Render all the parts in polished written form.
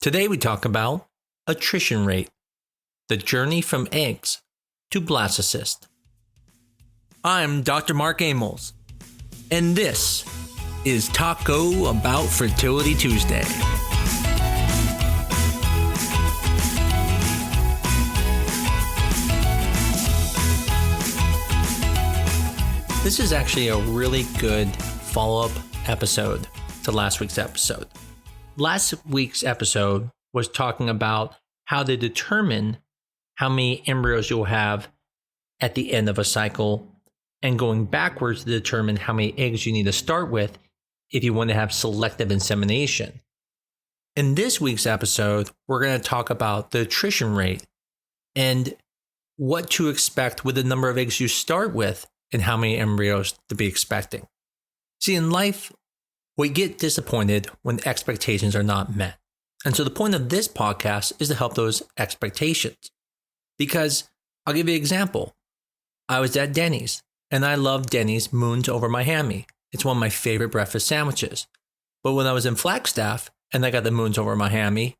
Today we talk about attrition rate, the journey from eggs to blastocyst. I'm Dr. Mark Amols, and this is Taco About Fertility Tuesday. This is actually a really good follow-up episode to last week's episode. Last week's episode was talking about how to determine how many embryos you'll have at the end of a cycle and going backwards to determine how many eggs you need to start with if you want to have selective insemination. In this week's episode, we're going to talk about the attrition rate and what to expect with the number of eggs you start with and how many embryos to be expecting. See, in life, we get disappointed when expectations are not met. And so the point of this podcast is to help those expectations. Because I'll give you an example. I was at Denny's, and I love Denny's Moons Over My Hammy. It's one of my favorite breakfast sandwiches. But when I was in Flagstaff and I got the Moons Over My Hammy,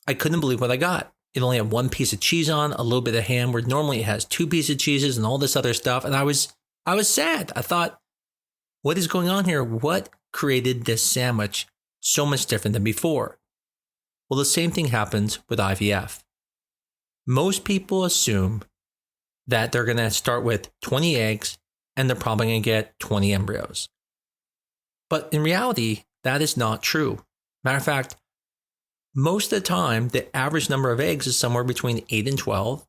I couldn't believe what I got. It only had one piece of cheese on, a little bit of ham, where normally it has two pieces of cheeses and all this other stuff. And I was sad. I thought, what is going on here? What created this sandwich so much different than before? Well, the same thing happens with IVF. Most people assume that they're going to start with 20 eggs and they're probably going to get 20 embryos. But in reality, that is not true. Matter of fact, most of the time, the average number of eggs is somewhere between 8 and 12,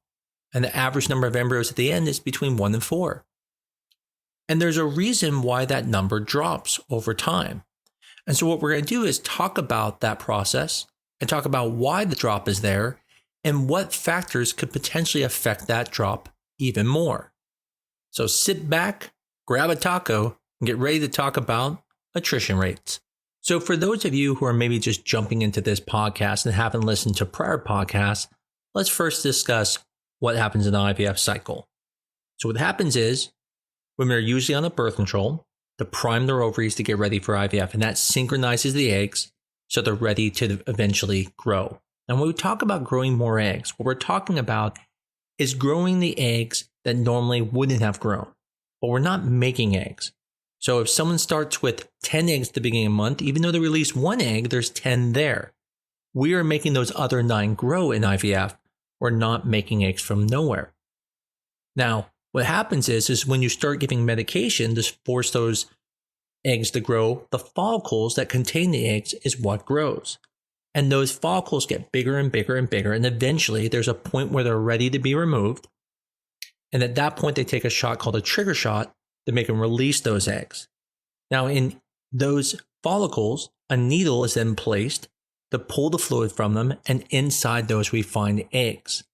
and the average number of embryos at the end is between 1 and 4. And there's a reason why that number drops over time. And so what we're going to do is talk about that process and talk about why the drop is there and what factors could potentially affect that drop even more. So sit back, grab a taco, and get ready to talk about attrition rates. So for those of you who are maybe just jumping into this podcast and haven't listened to prior podcasts, let's first discuss what happens in the IVF cycle. So what happens is, women are usually on a birth control to prime their ovaries to get ready for IVF, and that synchronizes the eggs so they're ready to eventually grow. And when we talk about growing more eggs, what we're talking about is growing the eggs that normally wouldn't have grown, but we're not making eggs. So if someone starts with 10 eggs at the beginning of the month, even though they release one egg, there's 10 there. We are making those other 9 grow in IVF. We're not making eggs from nowhere. Now, what happens is when you start giving medication to force those eggs to grow, the follicles that contain the eggs is what grows. And those follicles get bigger and bigger and bigger. And eventually there's a point where they're ready to be removed. And at that point, they take a shot called a trigger shot to make them release those eggs. Now, in those follicles, a needle is then placed to pull the fluid from them. And inside those, we find eggs.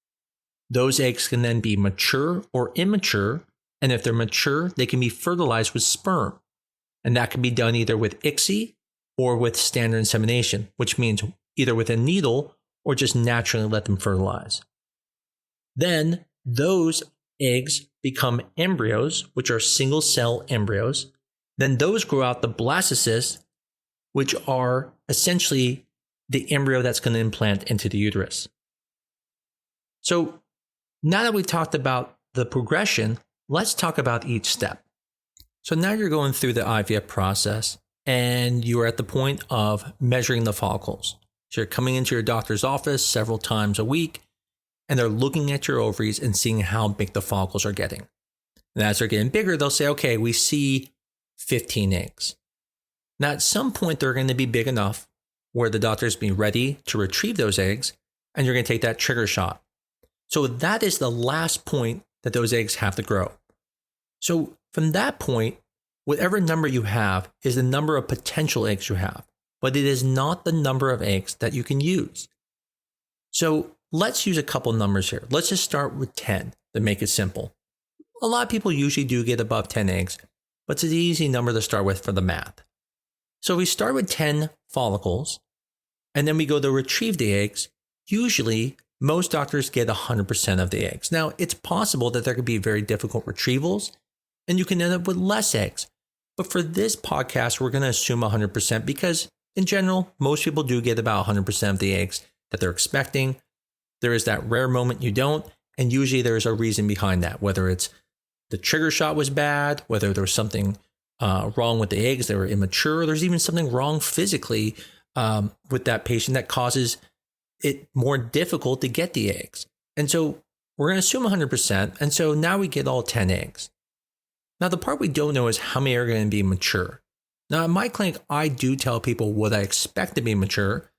Those eggs can then be mature or immature, and if they're mature, they can be fertilized with sperm. And that can be done either with ICSI or with standard insemination, which means either with a needle or just naturally let them fertilize. Then those eggs become embryos, which are single cell embryos. Then those grow out the blastocysts, which are essentially the embryo that's going to implant into the uterus. So now that we've talked about the progression, let's talk about each step. So now you're going through the IVF process and you're at the point of measuring the follicles. So you're coming into your doctor's office several times a week and they're looking at your ovaries and seeing how big the follicles are getting. And as they're getting bigger, they'll say, okay, we see 15 eggs. Now at some point, they're going to be big enough where the doctor's being ready to retrieve those eggs and you're going to take that trigger shot. So that is the last point that those eggs have to grow. So from that point, whatever number you have is the number of potential eggs you have, but it is not the number of eggs that you can use. So let's use a couple numbers here. Let's just start with 10 to make it simple. A lot of people usually do get above 10 eggs, but it's an easy number to start with for the math. So we start with 10 follicles, and then we go to retrieve the eggs. Usually, most doctors get 100% of the eggs. Now, it's possible that there could be very difficult retrievals, and you can end up with less eggs. But for this podcast, we're going to assume 100% because, in general, most people do get about 100% of the eggs that they're expecting. There is that rare moment you don't, and usually there's a reason behind that, whether it's the trigger shot was bad, whether there was something wrong with the eggs, they were immature, there's even something wrong physically with that patient that causes it more difficult to get the eggs. And so we're going to assume 100%, and so now we get all 10 eggs. Now the part we don't know is how many are going to be mature. Now in my clinic, I do tell people what I expect to be mature,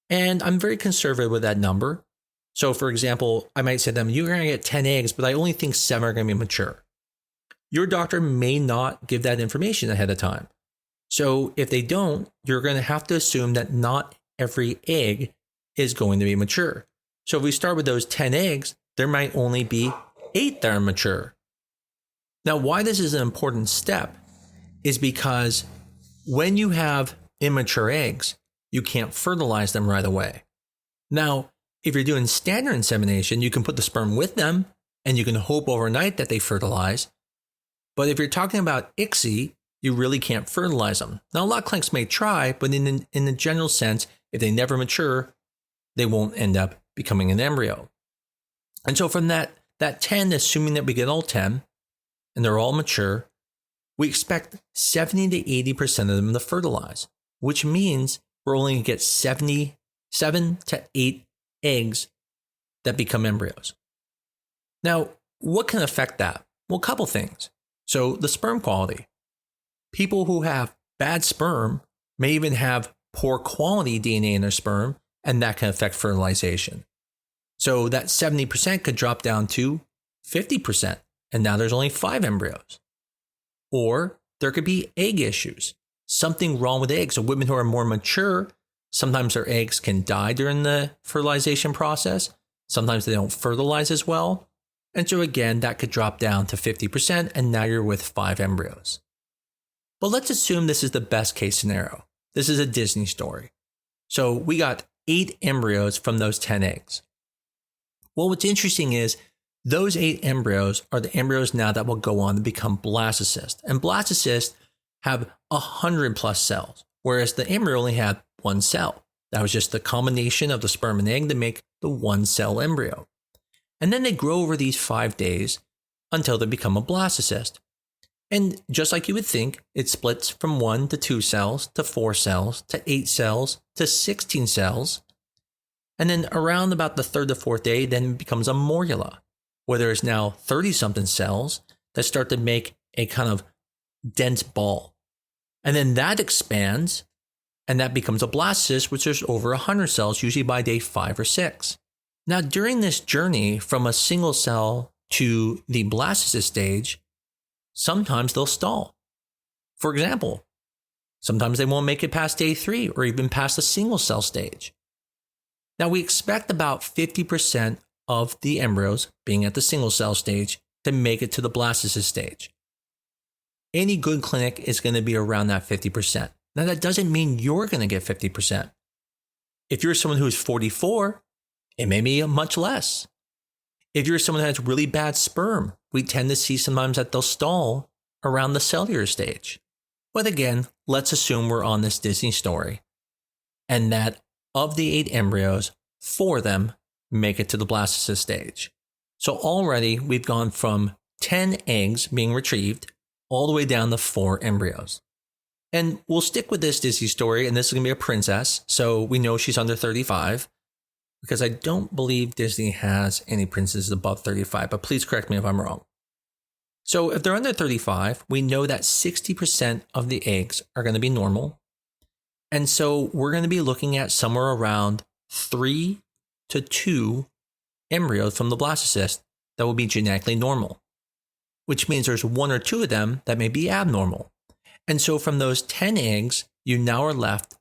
and I'm very conservative with that number. So for example, I might say to them, you're going to get 10 eggs, but I only think 7 are going to be mature. Your doctor may not give that information ahead of time. So if they don't, you're going to have to assume that not every egg is going to be mature. So if we start with those 10 eggs, there might only be 8 that are mature. Now, why this is an important step is because when you have immature eggs, you can't fertilize them right away. Now, if you're doing standard insemination, you can put the sperm with them and you can hope overnight that they fertilize. But if you're talking about ICSI, you really can't fertilize them. Now, a lot of clinics may try, but in the general sense, if they never mature, they won't end up becoming an embryo. And so from that 10, assuming that we get all 10, and they're all mature, we expect 70 to 80% of them to fertilize, which means we're only going to get 7 to 8 eggs that become embryos. Now, what can affect that? Well, a couple things. So the sperm quality. People who have bad sperm may even have poor quality DNA in their sperm, and that can affect fertilization. So that 70% could drop down to 50%, and now there's only 5 embryos. Or there could be egg issues, something wrong with eggs. So women who are more mature, sometimes their eggs can die during the fertilization process. Sometimes they don't fertilize as well. And so again, that could drop down to 50%, and now you're with 5 embryos. But let's assume this is the best case scenario. This is a Disney story. So we got 8 embryos from those 10 eggs. Well, what's interesting is those 8 embryos are the embryos now that will go on to become blastocysts. And blastocysts have 100 plus cells, whereas the embryo only had 1 cell. That was just the combination of the sperm and egg to make the 1 cell embryo. And then they grow over these 5 days until they become a blastocyst. And just like you would think, it splits from 1 to 2 cells to 4 cells to 8 cells to 16 cells. And then around about the 3rd to 4th day, then it becomes a morula, where there's now 30-something cells that start to make a kind of dense ball. And then that expands, and that becomes a blastocyst, which there's over 100 cells, usually by day 5 or 6. Now, during this journey from a single cell to the blastocyst stage, sometimes they'll stall. For example, sometimes they won't make it past day 3 or even past the single cell stage. Now, we expect about 50% of the embryos being at the single cell stage to make it to the blastocyst stage. Any good clinic is going to be around that 50%. Now, that doesn't mean you're going to get 50%. If you're someone who's 44, it may be much less. If you're someone that has really bad sperm, we tend to see sometimes that they'll stall around the cellular stage. But again, let's assume we're on this Disney story, and that of the 8 embryos, 4 of them make it to the blastocyst stage. So already we've gone from 10 eggs being retrieved all the way down to 4 embryos. And we'll stick with this Disney story, and this is going to be a princess, so we know she's under 35. Because I don't believe Disney has any princesses above 35, but please correct me if I'm wrong. So if they're under 35, we know that 60% of the eggs are going to be normal. And so we're going to be looking at somewhere around 3 to 2 embryos from the blastocyst that will be genetically normal, which means there's 1 or 2 of them that may be abnormal. And so from those 10 eggs, you now are left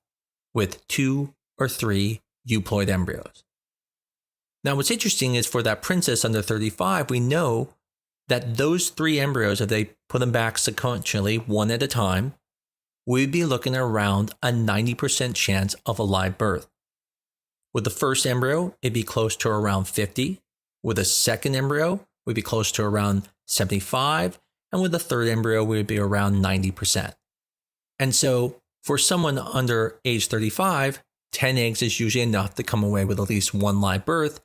with 2 or 3 euploid embryos. Now, what's interesting is for that princess under 35, we know that those 3 embryos, if they put them back sequentially, one at a time, we'd be looking at around a 90% chance of a live birth. With the first embryo, it'd be close to around 50. With a second embryo, we'd be close to around 75. And with the third embryo, we'd be around 90%. And so for someone under age 35, 10 eggs is usually enough to come away with at least one live birth.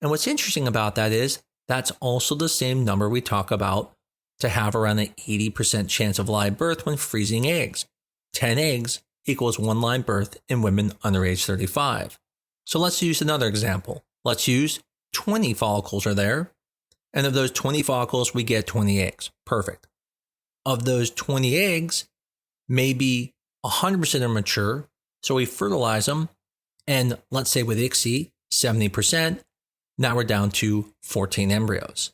And what's interesting about that is that's also the same number we talk about to have around an 80% chance of live birth when freezing eggs. 10 eggs equals one live birth in women under age 35. So let's use another example. Let's use 20 follicles are there. And of those 20 follicles, we get 20 eggs. Perfect. Of those 20 eggs, maybe 100% are mature. So we fertilize them. And let's say with ICSI, 70%. Now we're down to 14 embryos.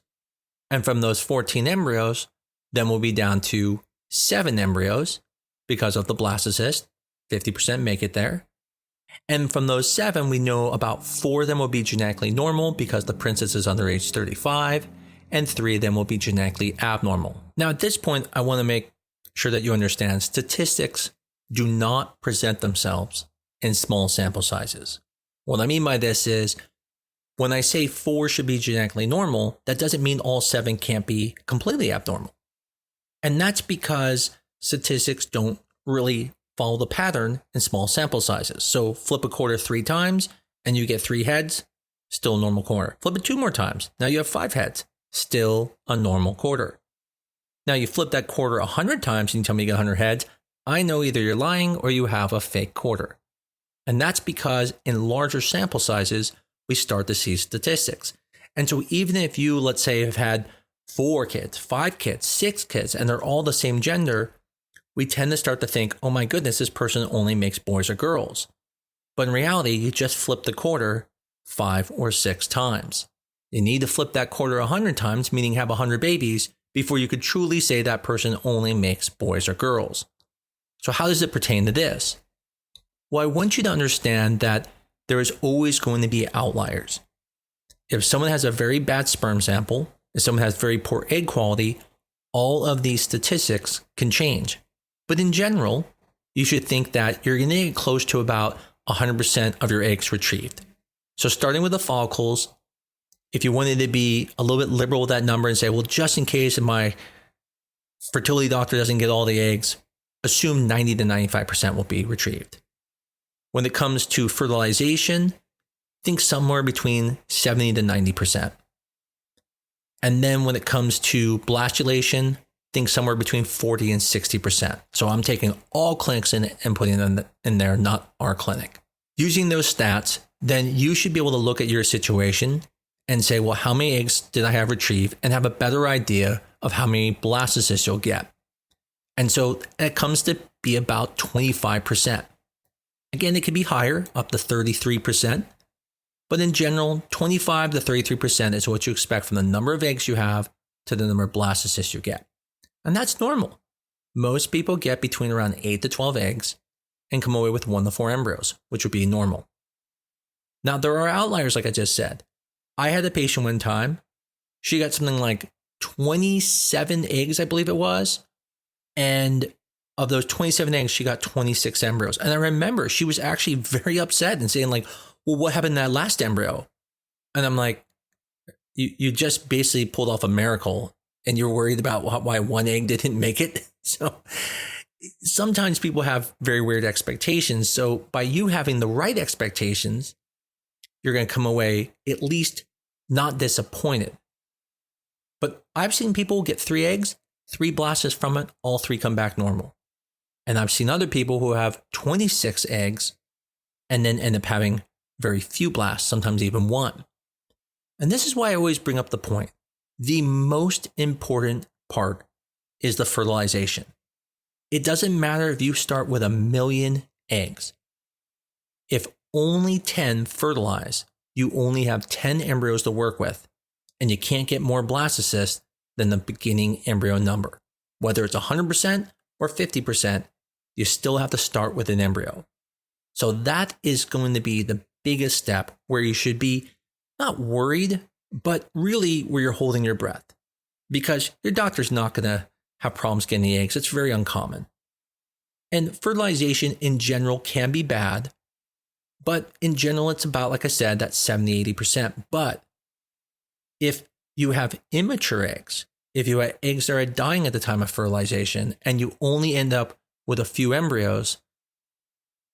And from those 14 embryos, then we'll be down to 7 embryos because of the blastocyst. 50% make it there. And from those 7, we know about 4 of them will be genetically normal because the princess is under age 35, and 3 of them will be genetically abnormal. Now, at this point, I want to make sure that you understand statistics do not present themselves in small sample sizes. What I mean by this is, when I say 4 should be genetically normal, that doesn't mean all 7 can't be completely abnormal. And that's because statistics don't really follow the pattern in small sample sizes. So flip a quarter 3 times and you get 3 heads, still a normal quarter. Flip it 2 more times. Now you have 5 heads, still a normal quarter. Now you flip that quarter 100 times and you tell me you get 100 heads. I know either you're lying or you have a fake quarter. And that's because in larger sample sizes, we start to see statistics. And so even if you, let's say, have had 4 kids, 5 kids, 6 kids, and they're all the same gender, we tend to start to think, oh my goodness, this person only makes boys or girls. But in reality, you just flip the quarter 5 or 6 times. You need to flip that quarter 100 times, meaning have 100 babies, before you could truly say that person only makes boys or girls. So how does it pertain to this? Well, I want you to understand that there is always going to be outliers. If someone has a very bad sperm sample, if someone has very poor egg quality, all of these statistics can change. But in general, you should think that you're going to get close to about 100% of your eggs retrieved. So starting with the follicles, if you wanted to be a little bit liberal with that number and say, well, just in case if my fertility doctor doesn't get all the eggs, assume 90 to 95% will be retrieved. When it comes to fertilization, think somewhere between 70 to 90%. And then when it comes to blastulation, think somewhere between 40 and 60%. So I'm taking all clinics and putting them in there, not our clinic. Using those stats, then you should be able to look at your situation and say, well, how many eggs did I have retrieved, and have a better idea of how many blastocysts you'll get. And so it comes to be about 25%. Again, it could be higher, up to 33%. But in general, 25 to 33% is what you expect from the number of eggs you have to the number of blastocysts you get. And that's normal. Most people get between around 8 to 12 eggs and come away with 1 to 4 embryos, which would be normal. Now, there are outliers, like I just said. I had a patient one time. She got something like 27 eggs, I believe it was. And of those 27 eggs, she got 26 embryos. And I remember she was actually very upset and saying like, well, what happened to that last embryo? And I'm like, you just basically pulled off a miracle and you're worried about why 1 egg didn't make it. So sometimes people have very weird expectations. So by you having the right expectations, you're going to come away at least not disappointed. But I've seen people get 3 eggs, 3 blastocysts from it, all 3 come back normal. And I've seen other people who have 26 eggs and then end up having very few blasts, sometimes even 1. And this is why I always bring up the point. The most important part is the fertilization. It doesn't matter if you start with 1 million eggs. If only 10 fertilize, you only have 10 embryos to work with, and you can't get more blastocysts than the beginning embryo number. Whether it's 100% or 50%, you still have to start with an embryo. So that is going to be the biggest step where you should be not worried, but really where you're holding your breath, because your doctor's not going to have problems getting the eggs. It's very uncommon. And fertilization in general can be bad, but in general, it's about, like I said, that 70, 80%. But if you have immature eggs, if you have eggs that are dying at the time of fertilization, and you only end up with a few embryos,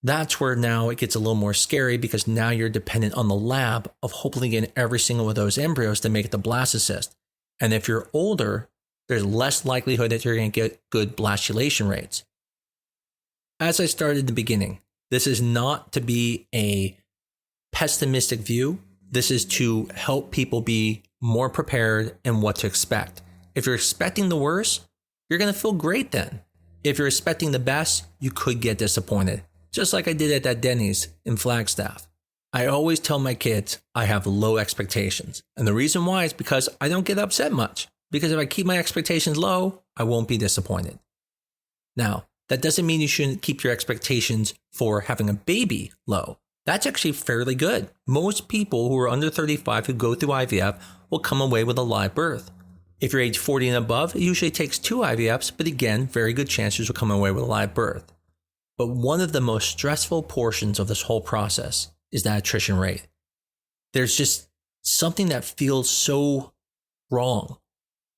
That's where now it gets a little more scary because now you're dependent on the lab of hopefully getting every single one of those embryos to make it the blastocyst. And if you're older, there's less likelihood that you're going to get good blastulation rates. As I started in the beginning, this is not to be a pessimistic view. This is to help people be more prepared in what to expect. If you're expecting the worst, you're going to feel great then. If you're expecting the best, you could get disappointed. Just like I did at that Denny's in Flagstaff. I always tell my kids I have low expectations. And the reason why is because I don't get upset much. Because if I keep my expectations low, I won't be disappointed. Now, that doesn't mean you shouldn't keep your expectations for having a baby low. That's actually fairly good. Most people who are under 35 who go through IVF will come away with a live birth. If you're age 40 and above, it usually takes 2 IVFs, but again, very good chances you'll come away with a live birth. But one of the most stressful portions of this whole process is that attrition rate. There's just something that feels so wrong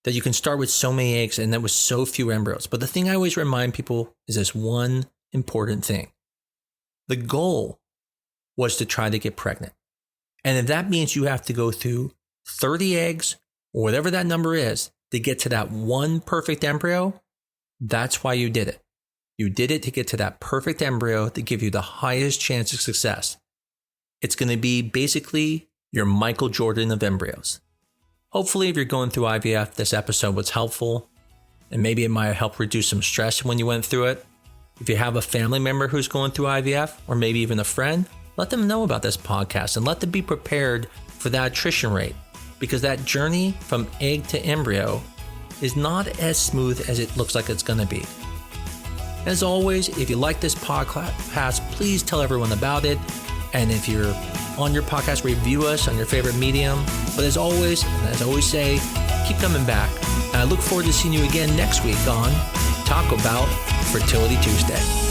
that you can start with so many eggs and then with so few embryos. But the thing I always remind people is this one important thing. The goal was to try to get pregnant. And if that means you have to go through 30 eggs or whatever that number is to get to that one perfect embryo, that's why you did it. You did it to get to that perfect embryo to give you the highest chance of success. It's going to be basically your Michael Jordan of embryos. Hopefully, if you're going through IVF, this episode was helpful, and maybe it might help reduce some stress when you went through it. If you have a family member who's going through IVF, or maybe even a friend, let them know about this podcast and let them be prepared for that attrition rate, because that journey from egg to embryo is not as smooth as it looks like it's going to be. As always, if you like this podcast, please tell everyone about it. And if you're on your podcast, review us on your favorite medium. But as always, and as I always say, keep coming back. And I look forward to seeing you again next week on Talk About Fertility Tuesday.